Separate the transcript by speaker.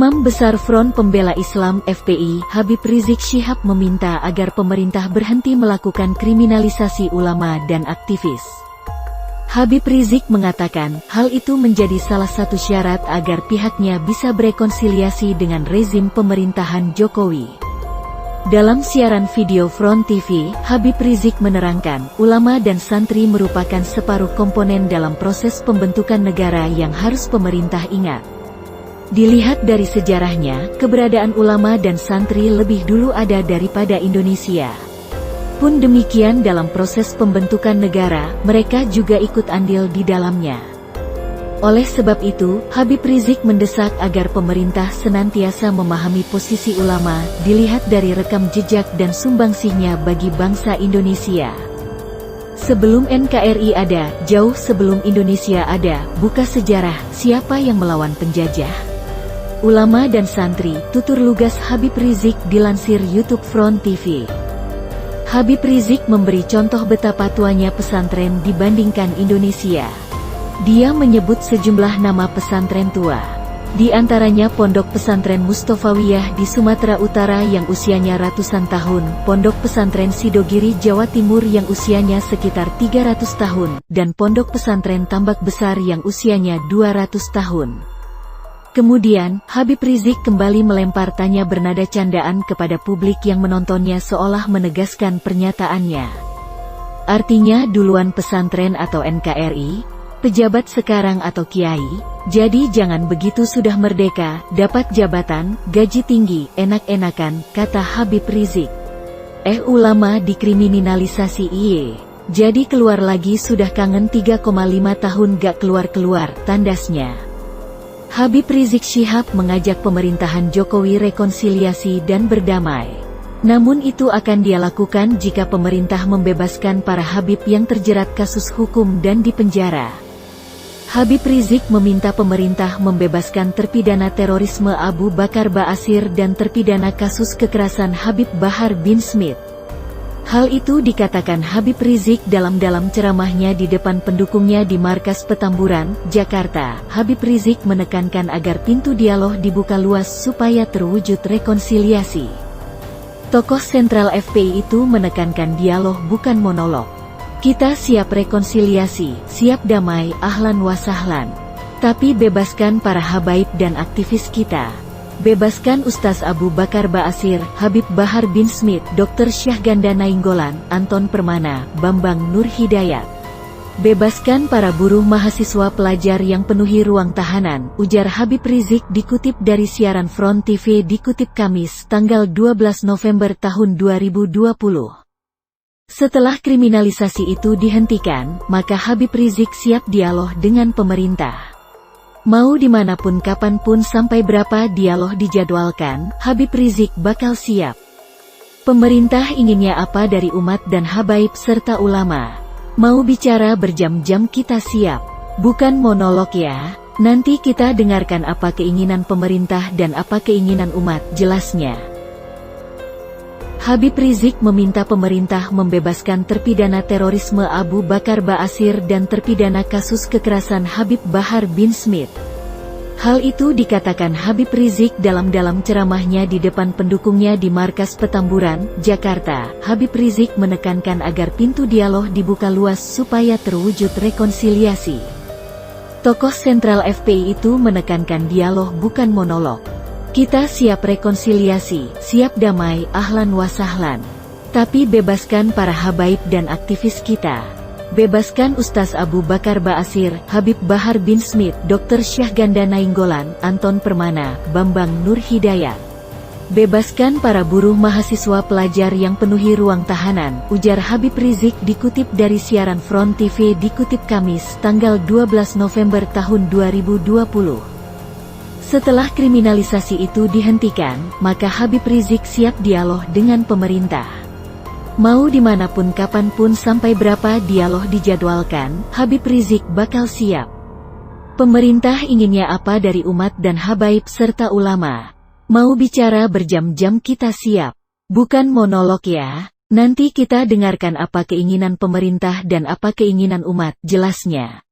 Speaker 1: Imam Besar Front Pembela Islam (FPI), Habib Rizik Syihab meminta agar pemerintah berhenti melakukan kriminalisasi ulama dan aktivis. Habib Rizik mengatakan, hal itu menjadi salah satu syarat agar pihaknya bisa berrekonsiliasi dengan rezim pemerintahan Jokowi. Dalam siaran video Front TV, Habib Rizik menerangkan, ulama dan santri merupakan separuh komponen dalam proses pembentukan negara yang harus pemerintah ingat. Dilihat dari sejarahnya, keberadaan ulama dan santri lebih dulu ada daripada Indonesia. Pun demikian dalam proses pembentukan negara, mereka juga ikut andil di dalamnya. Oleh sebab itu, Habib Rizik mendesak agar pemerintah senantiasa memahami posisi ulama, dilihat dari rekam jejak dan sumbangsihnya bagi bangsa Indonesia. Sebelum NKRI ada, jauh sebelum Indonesia ada, buka sejarah, siapa yang melawan penjajah? Ulama dan santri, tutur lugas Habib Rizik dilansir YouTube Front TV. Habib Rizik memberi contoh betapa tuanya pesantren dibandingkan Indonesia. Dia menyebut sejumlah nama pesantren tua. Di antaranya Pondok Pesantren Mustofawiyah di Sumatera Utara yang usianya ratusan tahun, Pondok Pesantren Sidogiri Jawa Timur yang usianya sekitar 300 tahun, dan Pondok Pesantren Tambak Besar yang usianya 200 tahun. Kemudian, Habib Rizik kembali melempar tanya bernada candaan kepada publik yang menontonnya seolah menegaskan pernyataannya. Artinya duluan pesantren atau NKRI, pejabat sekarang atau kiai, jadi jangan begitu sudah merdeka, dapat jabatan, gaji tinggi, enak-enakan, kata Habib Rizik. Ulama dikriminalisasi iye. Jadi keluar lagi sudah kangen 3,5 tahun gak keluar-keluar, tandasnya. Habib Rizik Syihab mengajak pemerintahan Jokowi rekonsiliasi dan berdamai. Namun itu akan dia lakukan jika pemerintah membebaskan para Habib yang terjerat kasus hukum dan dipenjara. Habib Rizik meminta pemerintah membebaskan terpidana terorisme Abu Bakar Ba'asyir dan terpidana kasus kekerasan Habib Bahar bin Smith. Hal itu dikatakan Habib Rizik dalam ceramahnya di depan pendukungnya di Markas Petamburan, Jakarta. Habib Rizik menekankan agar pintu dialog dibuka luas supaya terwujud rekonsiliasi. Tokoh sentral FPI itu menekankan dialog bukan monolog. Kita siap rekonsiliasi, siap damai, ahlan wa sahlan. Tapi bebaskan para habaib dan aktivis kita. Bebaskan Ustaz Abu Bakar Ba'asyir, Habib Bahar bin Smith, Dr. Syahganda Nainggolan, Anton Permana, Bambang Nur Hidayat. Bebaskan para buruh mahasiswa pelajar yang penuhi ruang tahanan, ujar Habib Rizik dikutip dari siaran Front TV dikutip Kamis, tanggal 12 November tahun 2020. Setelah kriminalisasi itu dihentikan, maka Habib Rizik siap dialog dengan pemerintah. Mau dimanapun kapanpun sampai berapa dialog dijadwalkan, Habib Rizik bakal siap. Pemerintah inginnya apa dari umat dan habaib serta ulama. Mau bicara berjam-jam kita siap. Bukan monolog ya, nanti kita dengarkan apa keinginan pemerintah dan apa keinginan umat, jelasnya. Habib Rizik meminta pemerintah membebaskan terpidana terorisme Abu Bakar Ba'asyir dan terpidana kasus kekerasan Habib Bahar bin Smith. Hal itu dikatakan Habib Rizik dalam ceramahnya di depan pendukungnya di Markas Petamburan, Jakarta. Habib Rizik menekankan agar pintu dialog dibuka luas supaya terwujud rekonsiliasi. Tokoh sentral FPI itu menekankan dialog bukan monolog. Kita siap rekonsiliasi, siap damai, ahlan wa sahlan. Tapi bebaskan para habaib dan aktivis kita. Bebaskan Ustaz Abu Bakar Ba'asyir, Habib Bahar bin Smith, Dr. Syahganda Nainggolan, Anton Permana, Bambang Nur Hidayat. Bebaskan para buruh mahasiswa pelajar yang penuhi ruang tahanan, ujar Habib Rizik dikutip dari siaran Front TV dikutip Kamis, tanggal 12 November tahun 2020. Setelah kriminalisasi itu dihentikan, maka Habib Rizik siap dialog dengan pemerintah. Mau dimanapun kapanpun sampai berapa dialog dijadwalkan, Habib Rizik bakal siap. Pemerintah inginnya apa dari umat dan habaib serta ulama. Mau bicara berjam-jam kita siap. Bukan monolog ya, nanti kita dengarkan apa keinginan pemerintah dan apa keinginan umat, jelasnya.